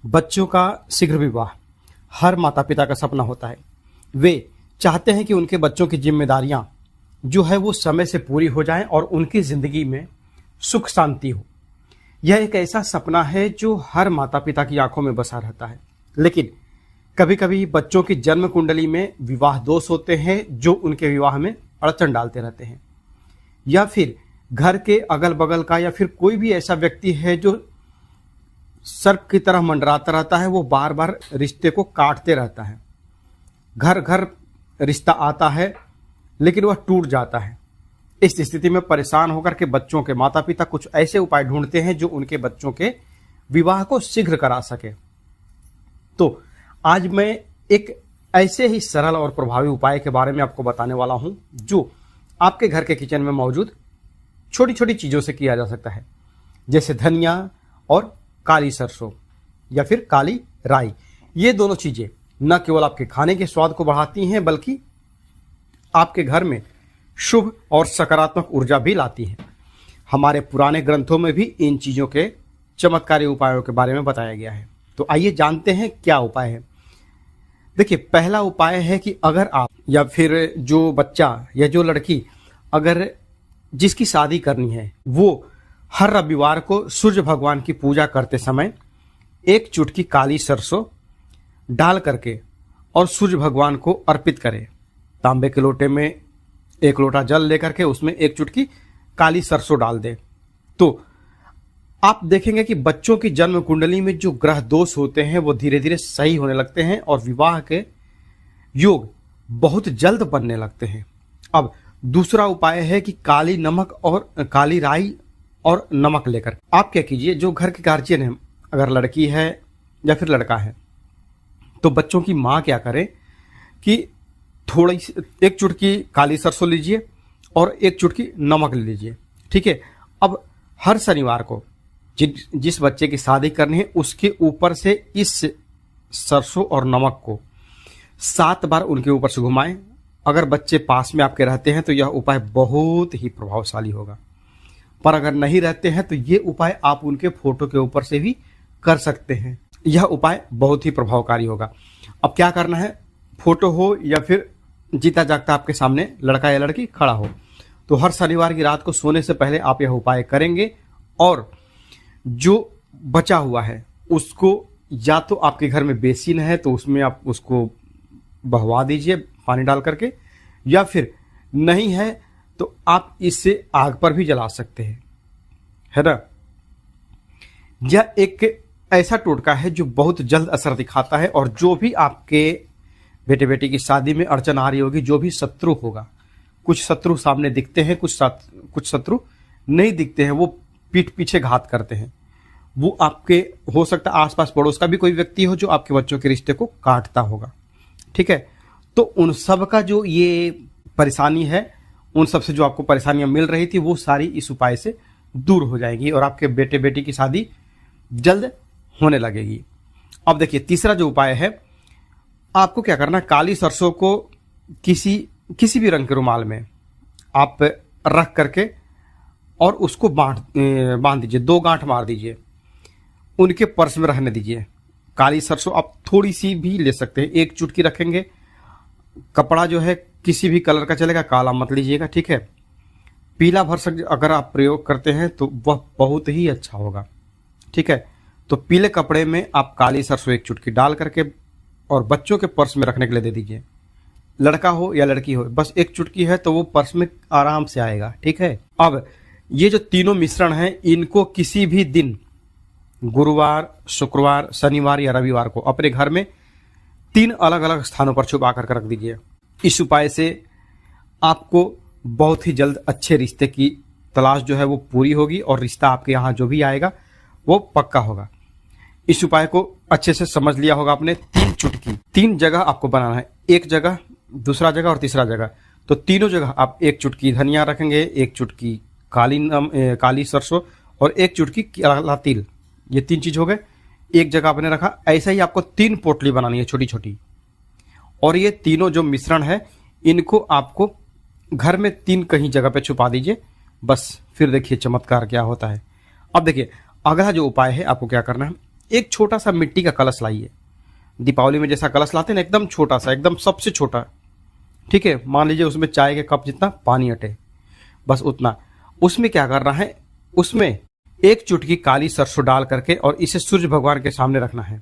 बच्चों का शीघ्र विवाह हर माता पिता का सपना होता है। वे चाहते हैं कि उनके बच्चों की जिम्मेदारियां जो है वो समय से पूरी हो जाएं और उनकी जिंदगी में सुख शांति हो। यह एक ऐसा सपना है जो हर माता पिता की आंखों में बसा रहता है। लेकिन कभी कभी बच्चों की जन्म कुंडली में विवाह दोष होते हैं जो उनके विवाह में अड़चन डालते रहते हैं, या फिर घर के अगल बगल का या फिर कोई भी ऐसा व्यक्ति है जो सर्प की तरह मंडराता रहता है, वो बार बार रिश्ते को काटते रहता है। घर घर रिश्ता आता है लेकिन वह टूट जाता है। इस स्थिति में परेशान होकर के बच्चों के माता पिता कुछ ऐसे उपाय ढूंढते हैं जो उनके बच्चों के विवाह को शीघ्र करा सके। तो आज मैं एक ऐसे ही सरल और प्रभावी उपाय के बारे में आपको बताने वाला हूं जो आपके घर के किचन में मौजूद छोटी छोटी चीजों से किया जा सकता है, जैसे धनिया और काली सरसों या फिर काली राई। ये दोनों चीजें न केवल आपके खाने के स्वाद को बढ़ाती हैं बल्कि आपके घर में शुभ और सकारात्मक ऊर्जा भी लाती हैं। हमारे पुराने ग्रंथों में भी इन चीजों के चमत्कारी उपायों के बारे में बताया गया है। तो आइए जानते हैं क्या उपाय है। देखिए, पहला उपाय है कि अगर आप या फिर जो बच्चा या जो लड़की अगर जिसकी शादी करनी है वो हर रविवार को सूर्य भगवान की पूजा करते समय एक चुटकी काली सरसों डाल करके और सूर्य भगवान को अर्पित करें। तांबे के लोटे में एक लोटा जल लेकर के उसमें एक चुटकी काली सरसों डाल दें, तो आप देखेंगे कि बच्चों की जन्म कुंडली में जो ग्रह दोष होते हैं वो धीरे धीरे सही होने लगते हैं और विवाह के योग बहुत जल्द बनने लगते हैं। अब दूसरा उपाय है कि काली नमक और काली राई और नमक लेकर आप क्या कीजिए, जो घर के गार्जियन है, अगर लड़की है या फिर लड़का है, तो बच्चों की माँ क्या करे कि थोड़ी एक चुटकी काली सरसों लीजिए और एक चुटकी नमक ले लीजिए। ठीक है। अब हर शनिवार को जिस बच्चे की शादी करनी है उसके ऊपर से इस सरसों और नमक को 7 बार उनके ऊपर से घुमाएं। अगर बच्चे पास में आपके रहते हैं तो यह उपाय बहुत ही प्रभावशाली होगा, पर अगर नहीं रहते हैं तो ये उपाय आप उनके फोटो के ऊपर से भी कर सकते हैं। यह उपाय बहुत ही प्रभावकारी होगा। अब क्या करना है, फोटो हो या फिर जीता जागता आपके सामने लड़का या लड़की खड़ा हो, तो हर शनिवार की रात को सोने से पहले आप यह उपाय करेंगे और जो बचा हुआ है उसको या तो आपके घर में बेसिन है तो उसमें आप उसको बहवा दीजिए पानी डाल करके, या फिर नहीं है तो आप इसे आग पर भी जला सकते हैं, है ना। यह एक ऐसा टोटका है जो बहुत जल्द असर दिखाता है और जो भी आपके बेटे बेटी की शादी में अड़चन आ रही होगी, जो भी शत्रु होगा, कुछ शत्रु सामने दिखते हैं, कुछ शत्रु नहीं दिखते हैं, वो पीठ पीछे घात करते हैं। वो आपके हो सकता है आसपास पड़ोस का भी कोई व्यक्ति हो जो आपके बच्चों के रिश्ते को काटता होगा। ठीक है। तो उन सब का जो ये परेशानी है, उन सब से जो आपको परेशानियां मिल रही थी वो सारी इस उपाय से दूर हो जाएगी और आपके बेटे बेटी की शादी जल्द होने लगेगी। अब देखिए, तीसरा जो उपाय है, आपको क्या करना है, काली सरसों को किसी भी रंग के रुमाल में आप रख करके और उसको बांध दीजिए, 2 गांठ मार दीजिए, उनके पर्स में रहने दीजिए। काली सरसों आप थोड़ी सी भी ले सकते हैं, 1 चुटकी रखेंगे। कपड़ा जो है किसी भी कलर का चलेगा, काला मत लीजिएगा। ठीक है। पीला भरसक अगर आप प्रयोग करते हैं तो वह बहुत ही अच्छा होगा। ठीक है। तो पीले कपड़े में आप काली सरसों 1 चुटकी डाल करके और बच्चों के पर्स में रखने के लिए दे दीजिए। लड़का हो या लड़की हो, बस 1 चुटकी है तो वो पर्स में आराम से आएगा। ठीक है। अब ये जो तीनों मिश्रण हैं, इनको किसी भी दिन, गुरुवार, शुक्रवार, शनिवार या रविवार को अपने घर में 3 अलग अलग स्थानों पर छुपा कर रख दीजिए। इस उपाय से आपको बहुत ही जल्द अच्छे रिश्ते की तलाश जो है वो पूरी होगी और रिश्ता आपके यहाँ जो भी आएगा वो पक्का होगा। इस उपाय को अच्छे से समझ लिया होगा आपने। 3 चुटकी 3 जगह आपको बनाना है, एक जगह, दूसरा जगह और तीसरा जगह। तो तीनों जगह आप 1 चुटकी धनिया रखेंगे, 1 चुटकी काली सरसों और 1 चुटकी काला तिल। ये 3 चीज हो गए, एक जगह आपने रखा। ऐसा ही आपको 3 पोटली बनानी है छोटी छोटी, और ये तीनों जो मिश्रण है इनको आपको घर में 3 कहीं जगह पे छुपा दीजिए। बस फिर देखिए चमत्कार क्या होता है। अब देखिए, अगला जो उपाय है, आपको क्या करना है, एक छोटा सा मिट्टी का कलश लाइए। दीपावली में जैसा कलश लाते हैं ना, एकदम छोटा सा, एकदम सबसे छोटा, ठीक है। मान लीजिए उसमें चाय के कप जितना पानी अटे, बस उतना। उसमें क्या करना है, उसमें एक चुटकी काली सरसों डाल करके और इसे सूर्य भगवान के सामने रखना है।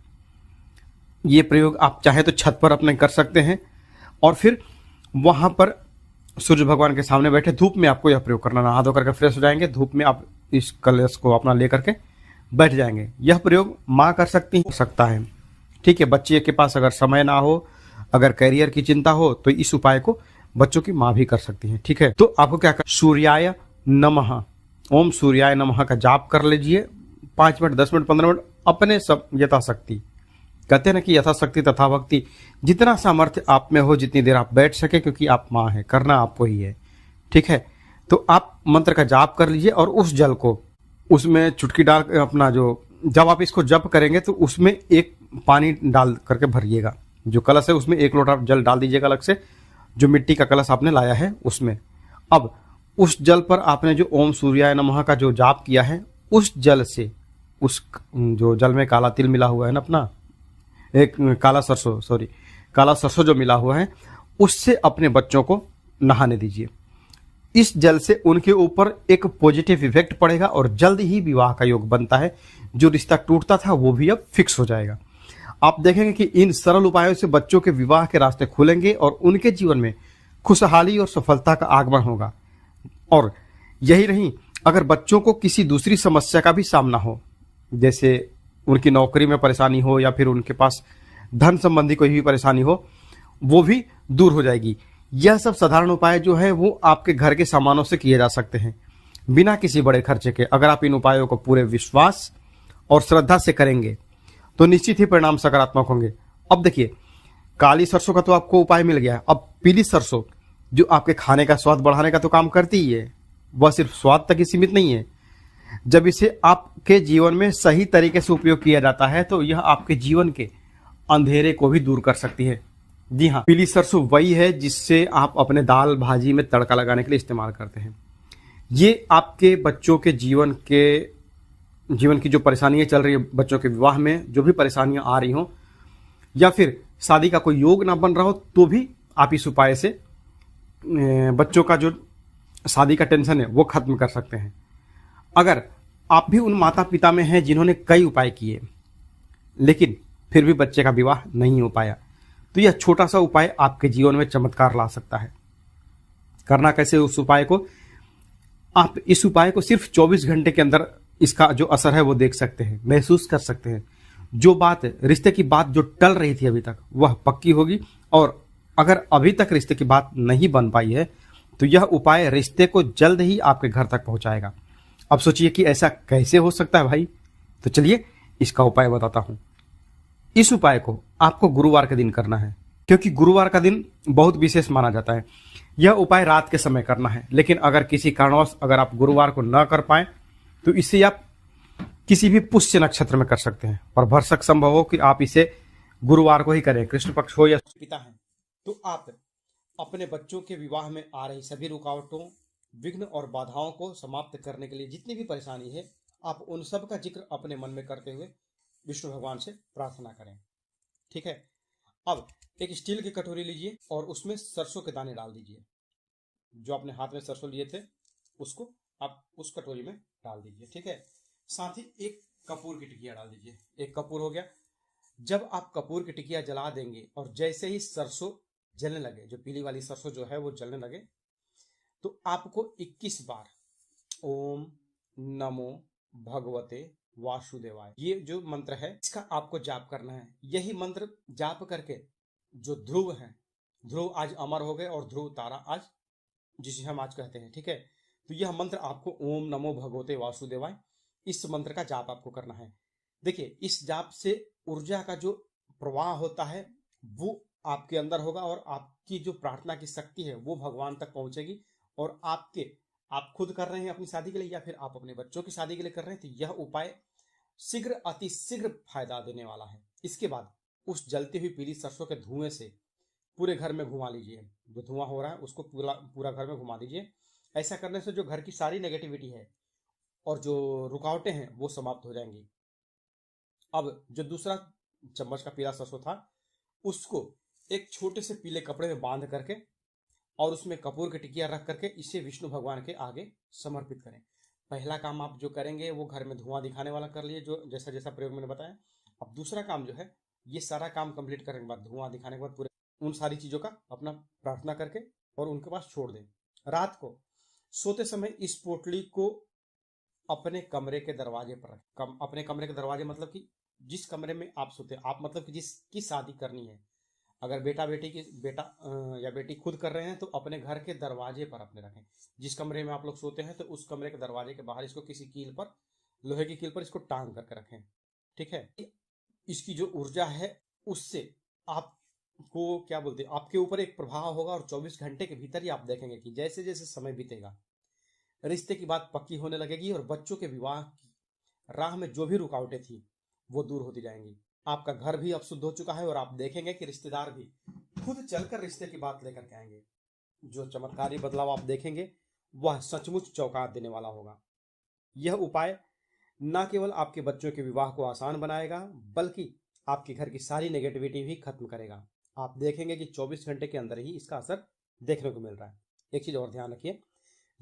ये प्रयोग आप चाहे तो छत पर अपने कर सकते हैं, और फिर वहां पर सूर्य भगवान के सामने बैठे धूप में आपको यह प्रयोग करना। नहा धो करके फ्रेश हो जाएंगे, धूप में आप इस कलश को अपना लेकर के बैठ जाएंगे। यह प्रयोग माँ कर सकती हो सकता है, ठीक है। बच्चे के पास अगर समय ना हो, अगर करियर की चिंता हो, तो इस उपाय को बच्चों की माँ भी कर सकती है, ठीक है। तो आपको क्या कर, सूर्याय नमः, ओम सूर्याय नमः का जाप कर लीजिए 5 मिनट, 10 मिनट, 15 मिनट, अपने सब यथाशक्ति। कहते हैं ना कि यथाशक्ति तथा भक्ति, जितना सामर्थ्य आप में हो, जितनी देर आप बैठ सके, क्योंकि आप माँ हैं, करना आपको ही है, ठीक है। तो आप मंत्र का जाप कर लीजिए और उस जल को उसमें चुटकी डाल अपना, जो जब आप इसको जप करेंगे तो उसमें एक पानी डाल करके भरिएगा। जो कलश है उसमें 1 लोटा जल डाल दीजिएगा अलग से, जो मिट्टी का कलश आपने लाया है उसमें। अब उस जल पर आपने जो ओम सूर्याय नमः का जो जाप किया है, उस जल से, उस जो जल में काला तिल मिला हुआ है ना अपना, एक काला सरसों जो मिला हुआ है, उससे अपने बच्चों को नहाने दीजिए। इस जल से उनके ऊपर एक पॉजिटिव इफेक्ट पड़ेगा और जल्द ही विवाह का योग बनता है। जो रिश्ता टूटता था वो भी अब फिक्स हो जाएगा। आप देखेंगे कि इन सरल उपायों से बच्चों के विवाह के रास्ते खुलेंगे और उनके जीवन में खुशहाली और सफलता का आगमन होगा। और यही नहीं, अगर बच्चों को किसी दूसरी समस्या का भी सामना हो, जैसे उनकी नौकरी में परेशानी हो या फिर उनके पास धन संबंधी कोई भी परेशानी हो, वो भी दूर हो जाएगी। यह सब साधारण उपाय जो है वो आपके घर के सामानों से किए जा सकते हैं, बिना किसी बड़े खर्चे के। अगर आप इन उपायों को पूरे विश्वास और श्रद्धा से करेंगे तो निश्चित ही परिणाम सकारात्मक होंगे। अब देखिए, काली सरसों का तो आपको उपाय मिल गया। अब पीली सरसों जो आपके खाने का स्वाद बढ़ाने का तो काम करती ही है, वह सिर्फ स्वाद तक ही सीमित नहीं है। जब इसे आपके जीवन में सही तरीके से उपयोग किया जाता है तो यह आपके जीवन के अंधेरे को भी दूर कर सकती है। जी हाँ, पीली सरसों वही है जिससे आप अपने दाल भाजी में तड़का लगाने के लिए इस्तेमाल करते हैं। ये आपके बच्चों के जीवन की जो परेशानियां चल रही है, बच्चों के विवाह में जो भी परेशानियां आ रही हों, या फिर शादी का कोई योग ना बन रहा हो, तो भी आप इस उपाय से बच्चों का जो शादी का टेंशन है वो खत्म कर सकते हैं। अगर आप भी उन माता पिता में हैं जिन्होंने कई उपाय किए लेकिन फिर भी बच्चे का विवाह नहीं हो पाया, तो यह छोटा सा उपाय आपके जीवन में चमत्कार ला सकता है। करना कैसे उस उपाय को, आप इस उपाय को सिर्फ 24 घंटे के अंदर इसका जो असर है वो देख सकते हैं, महसूस कर सकते हैं। जो बात, रिश्ते की बात जो टल रही थी अभी तक, वह पक्की होगी। और अगर अभी तक रिश्ते की बात नहीं बन पाई है तो यह उपाय रिश्ते को जल्द ही आपके घर तक पहुंचाएगा। अब सोचिए कि ऐसा कैसे हो सकता है भाई, तो चलिए इसका उपाय बताता हूं। इस उपाय को आपको गुरुवार के दिन करना है, क्योंकि गुरुवार का दिन बहुत विशेष माना जाता है। यह उपाय रात के समय करना है, लेकिन अगर किसी कारणवश अगर आप गुरुवार को न कर पाए तो इसे आप किसी भी पुष्य नक्षत्र में कर सकते हैं। और भरसक संभव हो कि आप इसे गुरुवार को ही करें, कृष्ण पक्ष हो या पिता है, तो आप अपने बच्चों के विवाह में आ रही सभी रुकावटों, विघ्न और बाधाओं को समाप्त करने के लिए जितनी भी परेशानी है, आप उन सब का जिक्र अपने मन में करते हुए विष्णु भगवान से प्रार्थना करें, ठीक है। अब एक स्टील की कटोरी लीजिए और उसमें सरसों के दाने डाल दीजिए। जो अपने हाथ में सरसों लिए थे उसको आप उस कटोरी में डाल दीजिए, ठीक है। साथ ही एक कपूर की टिकिया डाल दीजिए। एक कपूर हो गया। जब आप कपूर की टिकिया जला देंगे और जैसे ही सरसों जलने लगे, जो पीली वाली सरसों जो है वो जलने लगे, तो आपको 21 बार ओम नमो भगवते वासुदेवाय, ये जो मंत्र है इसका आपको जाप करना है। यही मंत्र जाप करके जो ध्रुव है, ध्रुव आज अमर हो गए और ध्रुव तारा आज, जिसे हम आज कहते हैं, ठीक है। तो यह मंत्र आपको ओम नमो भगवते वासुदेवाय, इस मंत्र का जाप आपको करना है। देखिए, इस जाप से ऊर्जा का जो प्रवाह होता है वो आपके अंदर होगा और आपकी जो प्रार्थना की शक्ति है वो भगवान तक पहुंचेगी। और आप खुद कर रहे हैं अपनी शादी के लिए या फिर आप अपने बच्चों की शादी के लिए कर रहे हैं, तो यह उपाय शीघ्र, अति शीघ्र फायदा देने वाला है। इसके बाद उस जलती हुई पीली सरसों के धुएं से पूरे घर में घुमा लीजिए। जो धुआं हो रहा है उसको पूरा घर में घुमा दीजिए। ऐसा करने से जो घर की सारी नेगेटिविटी है और जो रुकावटें हैं वो समाप्त हो जाएंगी। अब जो दूसरा चम्मच का पीला सरसों था उसको एक छोटे से पीले कपड़े में बांध करके और उसमें कपूर की टिकिया रख करके इसे विष्णु भगवान के आगे समर्पित करें। पहला काम आप जो करेंगे वो घर में धुआं दिखाने वाला कर लिए, जो जैसा जैसा प्रयोग मैंने बताया। अब दूसरा काम जो है, ये सारा काम कंप्लीट करने के बाद, धुआं दिखाने के बाद पूरे उन सारी चीजों का अपना प्रार्थना करके और उनके पास छोड़ दें। रात को सोते समय इस पोटली को अपने कमरे के दरवाजे पर रखें। अपने कमरे के दरवाजे मतलब कि जिस कमरे में आप सोते हैं, आप मतलब कि जिसकी शादी करनी है, अगर बेटा या बेटी खुद कर रहे हैं तो अपने घर के दरवाजे पर अपने रखें। जिस कमरे में आप लोग सोते हैं तो उस कमरे के दरवाजे के बाहर इसको किसी कील पर, लोहे की कील पर इसको टांग करके रखें। ठीक है। इसकी जो ऊर्जा है उससे आपको क्या बोलते हैं, आपके ऊपर एक प्रभाव होगा और 24 घंटे के भीतर ही आप देखेंगे कि जैसे जैसे समय बीतेगा रिश्ते की बात पक्की होने लगेगी और बच्चों के विवाह की राह में जो भी रुकावटें थी वो दूर होती जाएंगी। आपका घर भी अब शुद्ध हो चुका है और आप देखेंगे कि रिश्तेदार भी खुद चलकर रिश्ते की बात लेकर के आएंगे। जो चमत्कारी बदलाव आप देखेंगे वह सचमुच चौंका देने वाला होगा। यह उपाय न केवल आपके बच्चों के विवाह को आसान बनाएगा बल्कि आपके घर की सारी नेगेटिविटी भी खत्म करेगा। आप देखेंगे कि 24 घंटे के अंदर ही इसका असर देखने को मिल रहा है। एक चीज और ध्यान रखिए,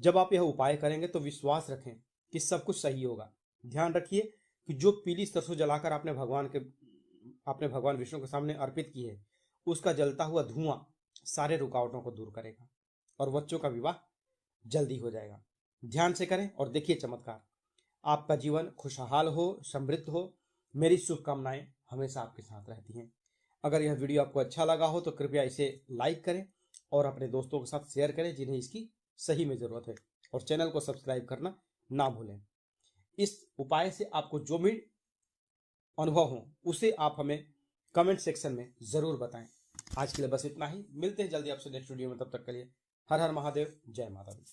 जब आप यह उपाय करेंगे तो विश्वास रखें कि सब कुछ सही होगा। ध्यान रखिए कि जो पीली सरसों जलाकर आपने भगवान विष्णु के सामने अर्पित की है उसका जलता हुआ धुआं सारे रुकावटों को दूर करेगा और बच्चों का विवाह जल्दी हो जाएगा। ध्यान से करें और देखिए चमत्कार। आपका जीवन खुशहाल हो, समृद्ध हो। मेरी शुभकामनाएं हमेशा आपके साथ रहती हैं। अगर यह वीडियो आपको अच्छा लगा हो तो कृपया इसे लाइक करें और अपने दोस्तों के साथ शेयर करें जिन्हें इसकी सही में जरूरत है, और चैनल को सब्सक्राइब करना ना भूलें। इस उपाय से आपको जो भी अनुभव हो उसे आप हमें कमेंट सेक्शन में जरूर बताएं। आज के लिए बस इतना ही। मिलते हैं जल्दी आपसे नेक्स्ट वीडियो में, तब तक के लिए हर हर महादेव, जय माता दी।